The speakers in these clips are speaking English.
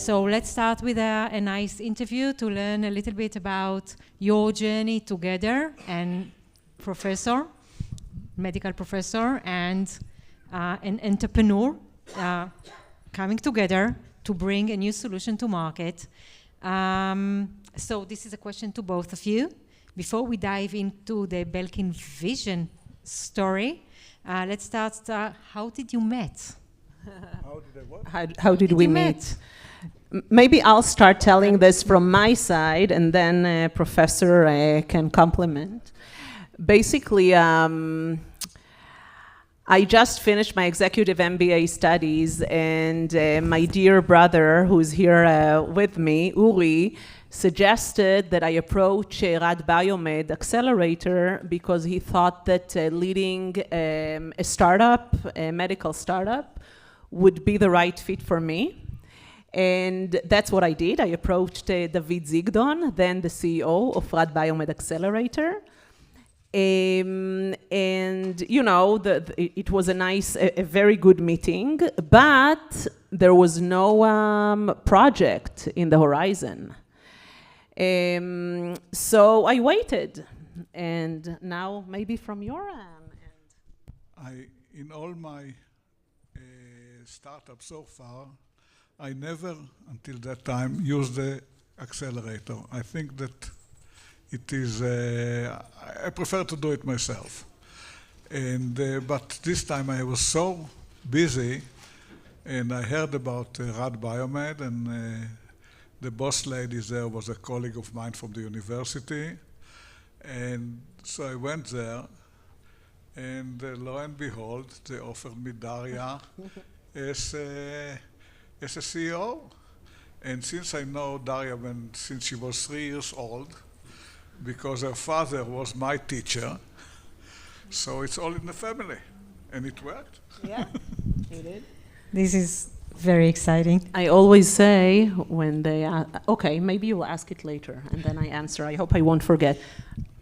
So let's start with a nice interview to learn a little bit about your journey together, and medical professor and an entrepreneur coming together to bring a new solution to market. So this is a question to both of you. Before we dive into the Belkin vision story, let's start. How did you meet? How did we meet? Maybe I'll start telling this from my side, and then Professor can complement. Basically, I just finished my executive MBA studies, and my dear brother, who's here with me, Uri, suggested that I approach Rad Biomed Accelerator because he thought that leading a startup, a medical startup, would be the right fit for me. And that's what I did. I approached David Zigdon, then the CEO of Rad Biomed Accelerator. And you know, it was a very good meeting, but there was no project in the horizon. So I waited, and now maybe from your end. In all my startups so far, I never, until that time, used the accelerator. I think that it is, I prefer to do it myself. But this time I was so busy, and I heard about Rad Biomed, and the boss lady there was a colleague of mine from the university. And so I went there, and lo and behold, they offered me Daria as a CEO. And since I know Daria since she was 3 years old, because her father was my teacher, so it's all in the family, and it worked. Yeah, it did. This is very exciting. I always say when they okay, maybe you'll ask it later, and then I answer. I hope I won't forget.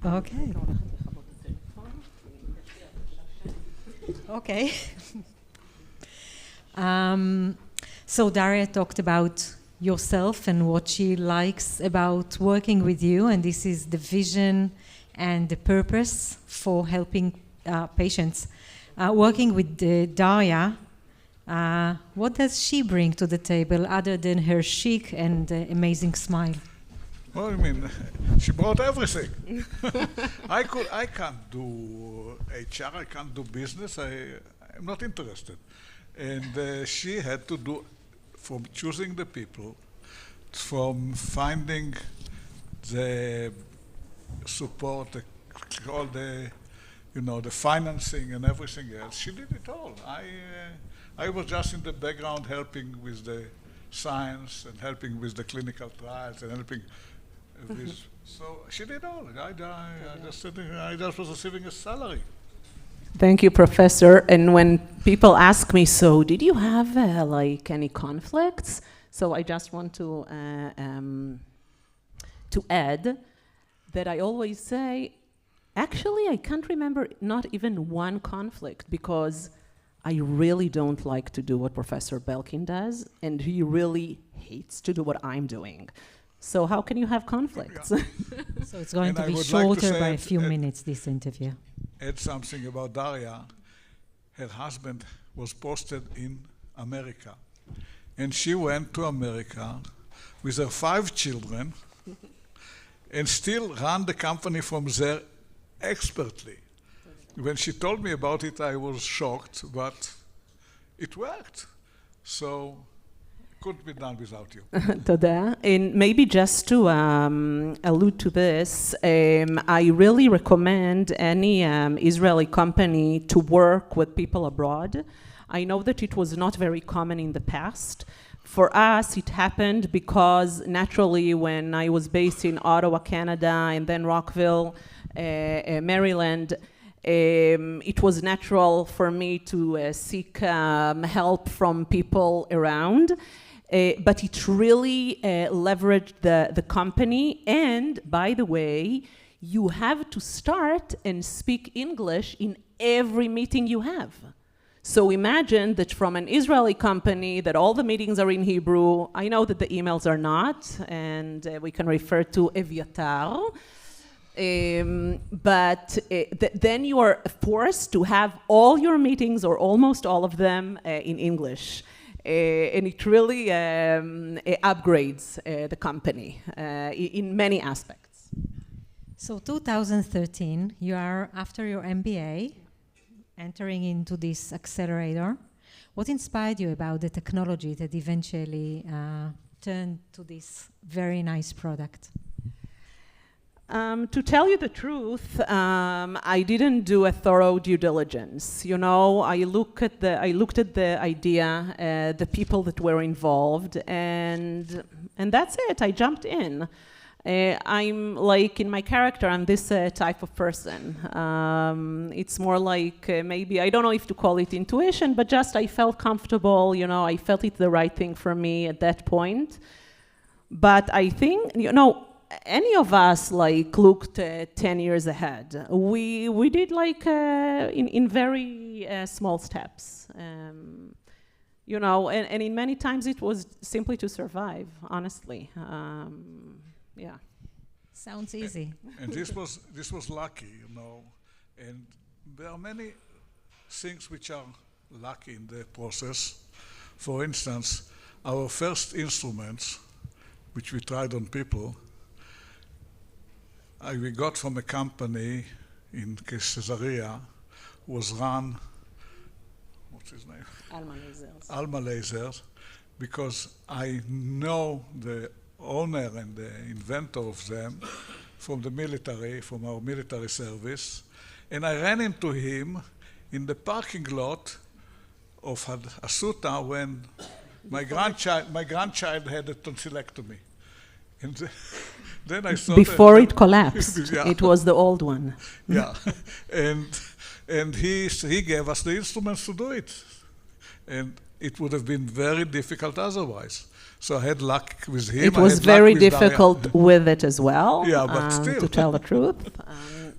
Okay. Okay. So Daria talked about yourself and what she likes about working with you, and this is the vision and the purpose for helping patients. Working with Daria, what does she bring to the table other than her chic and amazing smile? Well, I mean, she brought everything. I can't do HR, I can't do business, I'm not interested. And she had to do, from choosing the people, from finding the support, all the, the financing and everything else. She did it all. I was just in the background helping with the science and helping with the clinical trials and helping with, so she did all. I just was receiving a salary. Thank you, Professor. And when people ask me, so did you have like any conflicts? So I just want to add that I always say, actually, I can't remember not even one conflict, because I really don't like to do what Professor Belkin does, and he really hates to do what I'm doing. So how can you have conflicts? Yeah. So it's going to be shorter by a few minutes, this interview. Add something about Daria. Her husband was posted in America, and she went to America with her 5 children and still ran the company from there expertly. When she told me about it, I was shocked, but it worked. So couldn't be done without you. Toda. And maybe just to allude to this, I really recommend any Israeli company to work with people abroad. I know that it was not very common in the past. For us, it happened because naturally when I was based in Ottawa, Canada, and then Rockville, Maryland, it was natural for me to seek help from people around. But it really leveraged the company. And by the way, you have to start and speak English in every meeting you have. So imagine that from an Israeli company that all the meetings are in Hebrew. I know that the emails are not, and we can refer to Eviatar. Then you are forced to have all your meetings, or almost all of them, in English. And it really upgrades the company in many aspects. So 2013, you are, after your MBA, entering into this accelerator. What inspired you about the technology that eventually turned to this very nice product? To tell you the truth, I didn't do a thorough due diligence. You know, I looked at the idea, the people that were involved, and that's it. I jumped in. I'm like, in my character, I'm this type of person. It's more like maybe, I don't know if to call it intuition, but just I felt comfortable, you know, I felt it's the right thing for me at that point. But I think, you know, any of us like looked 10 years ahead. We did like in very small steps. You know, and in many times it was simply to survive, honestly. Yeah. Sounds easy. And this was lucky, you know. And there are many things which are lucky in the process. For instance, our first instruments, which we tried on people, we got from a company in Caesarea, was run, what's his name? Alma Lasers, because I know the owner and the inventor of them from the military, from our military service, and I ran into him in the parking lot of Asuta when my grandchild had a tonsillectomy. And then I saw before it collapsed. Yeah. It was the old one. Yeah, and he gave us the instruments to do it, and it would have been very difficult otherwise. So I had luck with him. It was very difficult with it as well. Yeah, but still. To tell the truth,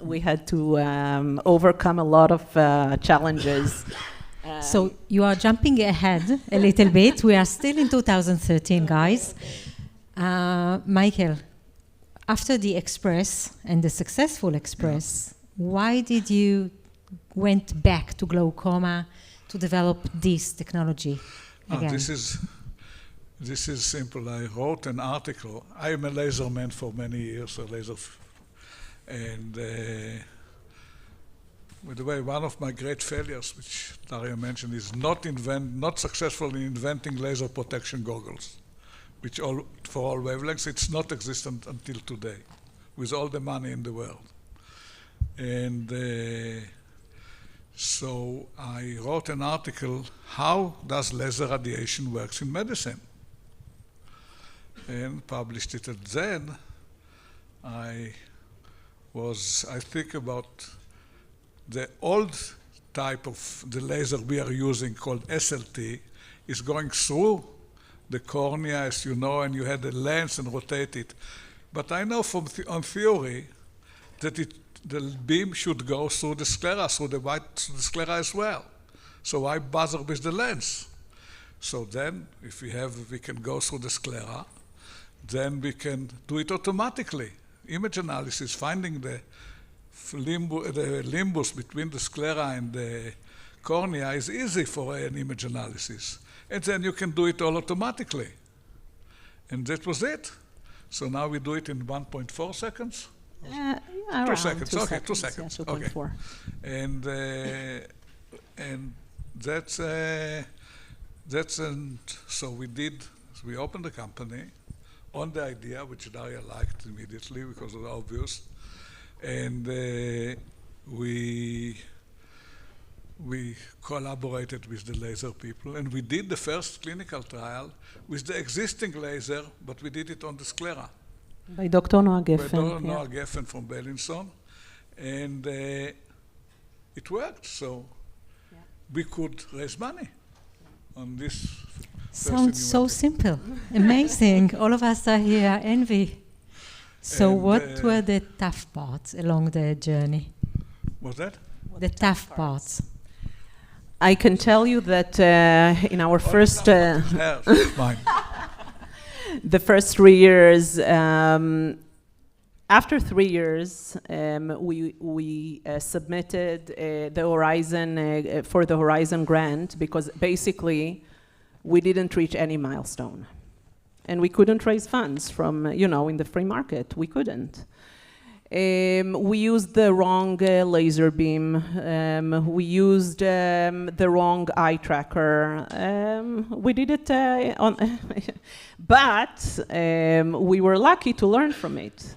we had to overcome a lot of challenges. So you are jumping ahead a little bit. We are still in 2013, guys. Michael, after the Express and the successful Express, why did you went back to glaucoma to develop this technology again? This is simple. I wrote an article. I am a laser man for many years, and by the way, one of my great failures, which Daria mentioned, is not successful in inventing laser protection goggles, which for all wavelengths, it's not existent until today, with all the money in the world. And so I wrote an article, how does laser radiation works in medicine? And published it. And then I think about the old type of the laser we are using called SLT is going through the cornea, as you know, and you had a lens and rotate it. But I know from on theory that the beam should go through the sclera, through the sclera as well. So why bother with the lens? So then, if we can go through the sclera, then we can do it automatically. Image analysis, finding the limbus between the sclera and the cornea is easy for an image analysis. And then you can do it all automatically. And that was it. So now we do it in 1.4 seconds? 2 seconds. Okay, 2 seconds. Yeah, 2.4. Okay. And so we opened the company on the idea, which Daria liked immediately because it was obvious. And we collaborated with the laser people, and we did the first clinical trial with the existing laser, but we did it on the sclera. By Dr. Noah Geffen. By Dr. Noah Geffen from Belkin. And it worked, so we could raise money on this. Sounds so simple. Amazing. All of us are here, envy. So what were the tough parts along the journey? What's that? The tough parts. I can tell you that in our first... Mine. The first 3 years, after 3 years, we submitted the Horizon for the Horizon grant because basically we didn't reach any milestone. And we couldn't raise funds from, in the free market. We couldn't. We used the wrong laser beam. We used the wrong eye tracker. We did it but we were lucky to learn from it.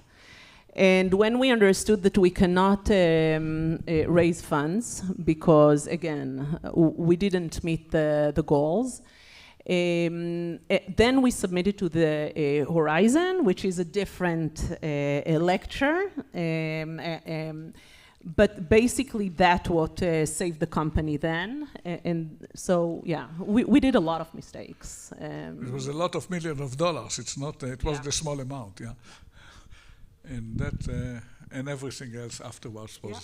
And when we understood that we cannot raise funds because, again, we didn't meet the goals, then we submitted to the Horizon, which is a different lecture. But basically that what saved the company then. And so, yeah, we did a lot of mistakes. It was a lot of millions of dollars. It's not, it was the small amount, yeah. And that, and everything else afterwards was... Yeah.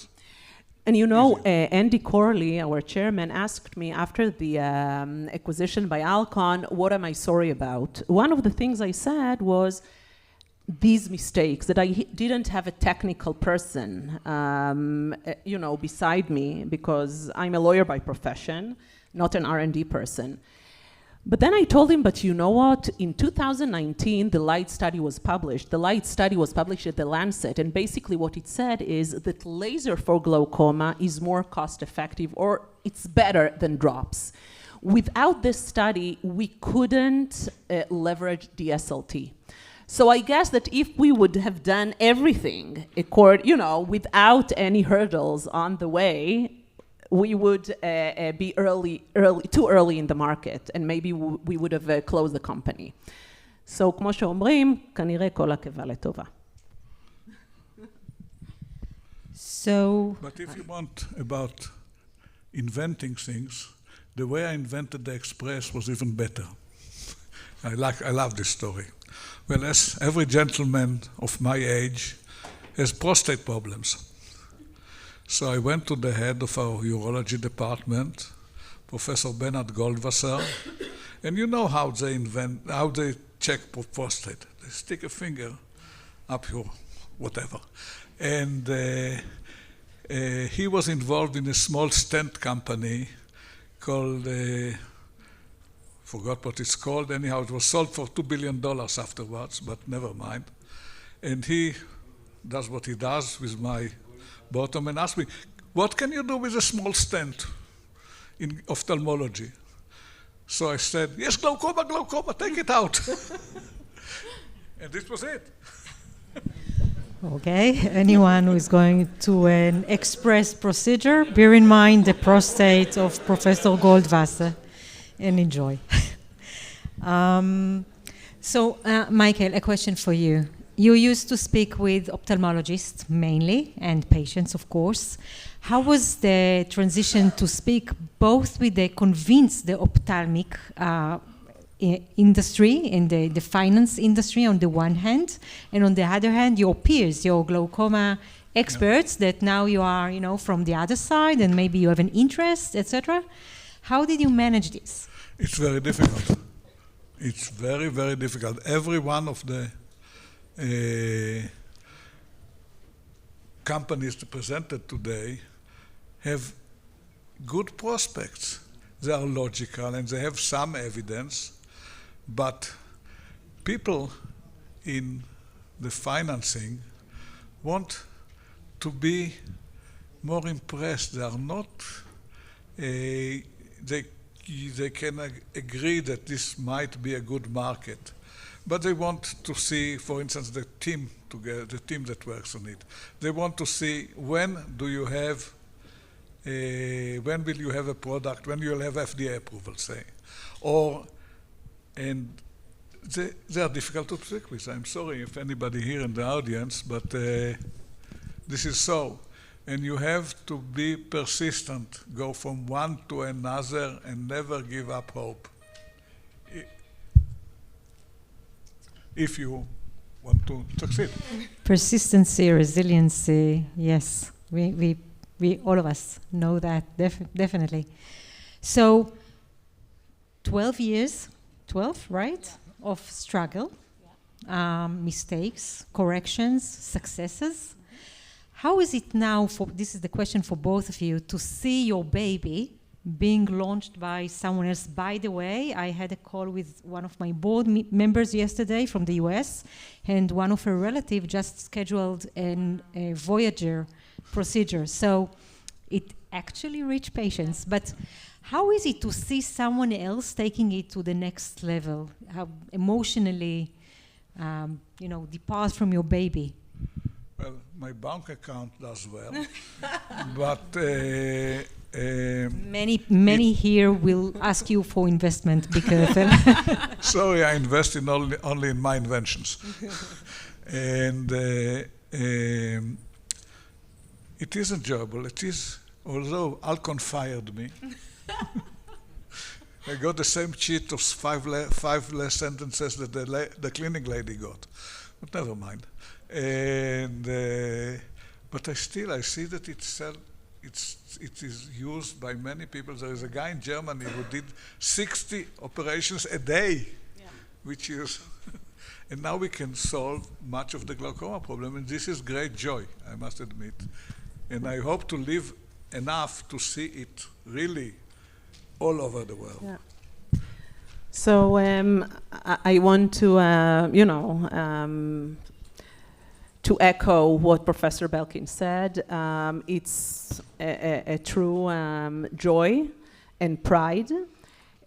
And Andy Corley, our chairman, asked me after the acquisition by Alcon, what am I sorry about? One of the things I said was these mistakes, that I didn't have a technical person, beside me, because I'm a lawyer by profession, not an R&D person. But then I told him, but you know what? In 2019, the LIGHT study was published. The LIGHT study was published at the Lancet, and basically what it said is that laser for glaucoma is more cost-effective, or it's better than drops. Without this study, we couldn't leverage DSLT. So I guess that if we would have done everything, without any hurdles on the way, we would be too early in the market, and maybe we would have closed the company. So, כמו שאומרים, כנראה כל עקבה לטובה. So, but if you want about inventing things, the way I invented the Express was even better. I love this story. Well, as every gentleman of my age has prostate problems. So I went to the head of our urology department, Professor Bernard Goldwasser, and you know how they check for prostate. They stick a finger up your whatever. And he was involved in a small stent company called, forgot what it's called, anyhow it was sold for $2 billion afterwards, but never mind. And he does what he does with my bottom and asked me, what can you do with a small stent in ophthalmology? So I said, yes, glaucoma, take it out. And this was it. Okay, anyone who is going to an express procedure, bear in mind the prostate of Professor Goldwasser and enjoy. Michael, a question for you. You used to speak with ophthalmologists mainly, and patients, of course. How was the transition to speak both with the ophthalmic industry and the finance industry on the one hand, and on the other hand, your peers, your glaucoma experts that now you are, from the other side, and maybe you have an interest, etc. How did you manage this? It's very difficult. It's very, very difficult. Every one of the companies presented today have good prospects. They are logical and they have some evidence, but people in the financing want to be more impressed. They are not, they can agree that this might be a good market. But they want to see, for instance, the team that works on it. They want to see when will you have a product, when you'll have FDA approval, say. And they are difficult to speak with. I'm sorry if anybody here in the audience, but this is so. And you have to be persistent, go from one to another and never give up hope. If you want to succeed. Persistency, resiliency, yes. We all of us know that, definitely. So 12 years, 12, right, of struggle, mistakes, corrections, successes. How is it now, this is the question for both of you, to see your baby being launched by someone else? By the way, I had a call with one of my board members yesterday from the US, and one of her relatives just scheduled a Voyager procedure. So it actually reached patients. But how is it to see someone else taking it to the next level? How emotionally, depart from your baby? Well, my bank account does well, but many here will ask you for investment. Be careful. sorry, I invest in only in my inventions, and it is enjoyable. It is, although Alcon fired me. I got the same cheat of five less sentences that the cleaning lady got, but never mind. And but I see that it is used by many people. There is a guy in Germany who did 60 operations a day, which is, and now we can solve much of the glaucoma problem, and this is great joy, I must admit. And I hope to live enough to see it really all over the world. Yeah. So I want to, to echo what Professor Belkin said. It's a true joy and pride.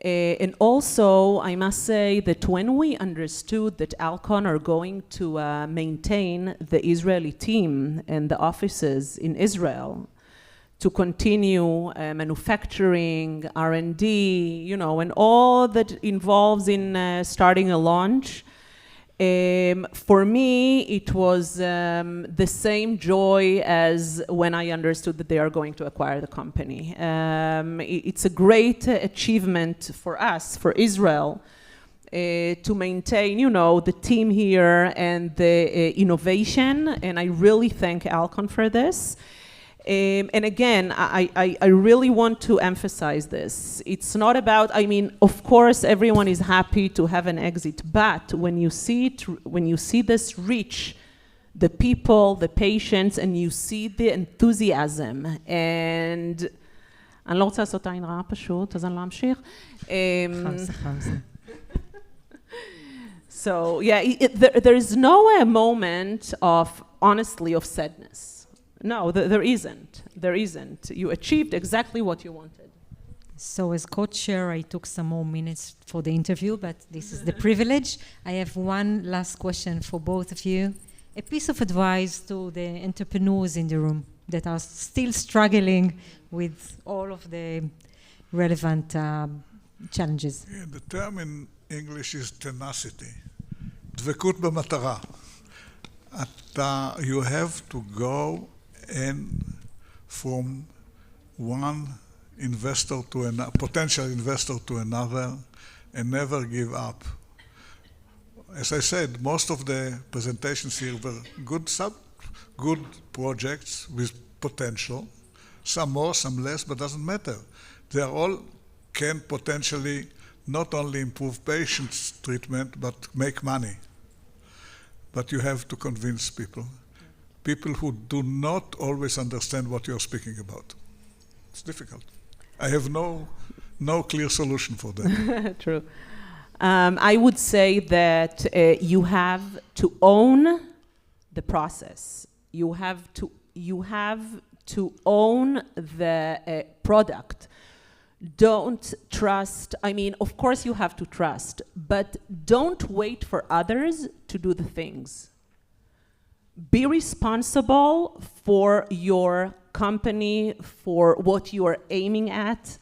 And also, I must say that when we understood that Alcon are going to maintain the Israeli team and the offices in Israel, to continue manufacturing, R&D, and all that involves in starting a launch. For me, it was the same joy as when I understood that they are going to acquire the company. It's a great achievement for us, for Israel, to maintain, the team here and the innovation, and I really thank Alcon for this. And again, I really want to emphasize this. It's not about, of course, everyone is happy to have an exit, but when you see this reach the people, the patients, and you see the enthusiasm, and אני לא רוצה לעשות עין רעה פשוט, אז אני לא אמשיך. So yeah, there is no moment of, honestly, of sadness. No, there isn't. There isn't. You achieved exactly what you wanted. So as co-chair, I took some more minutes for the interview, but this is the privilege. I have one last question for both of you. A piece of advice to the entrepreneurs in the room that are still struggling with all of the relevant challenges. Yeah, the term in English is tenacity. דבקות במטרה. You have to go and from one investor to another, potential investor to another, and never give up. As I said, most of the presentations here were good projects with potential. Some more, some less, but doesn't matter. They all can potentially not only improve patients' treatment, but make money. But you have to convince people who do not always understand what you're speaking about. It's difficult. I have no clear solution for that. True. I would say that you have to own the process. You have to own the product. Don't trust, of course you have to trust, but don't wait for others to do the things. Be responsible for your company, for what you are aiming at.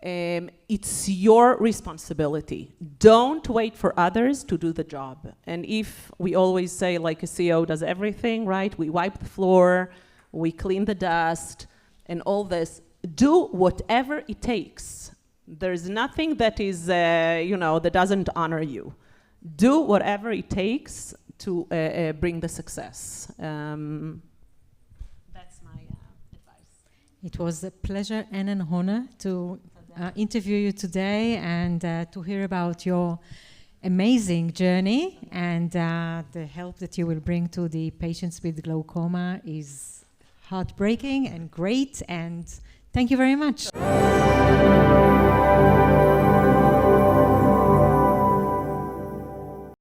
It's your responsibility. Don't wait for others to do the job. And if we always say, like a CEO does everything, right? We wipe the floor, we clean the dust, and all this. Do whatever it takes. There's nothing that is, that doesn't honor you. Do whatever it takes to bring the success. That's my advice. It was a pleasure and an honor to interview you today and to hear about your amazing journey, and the help that you will bring to the patients with glaucoma is heartbreaking and great, and thank you very much.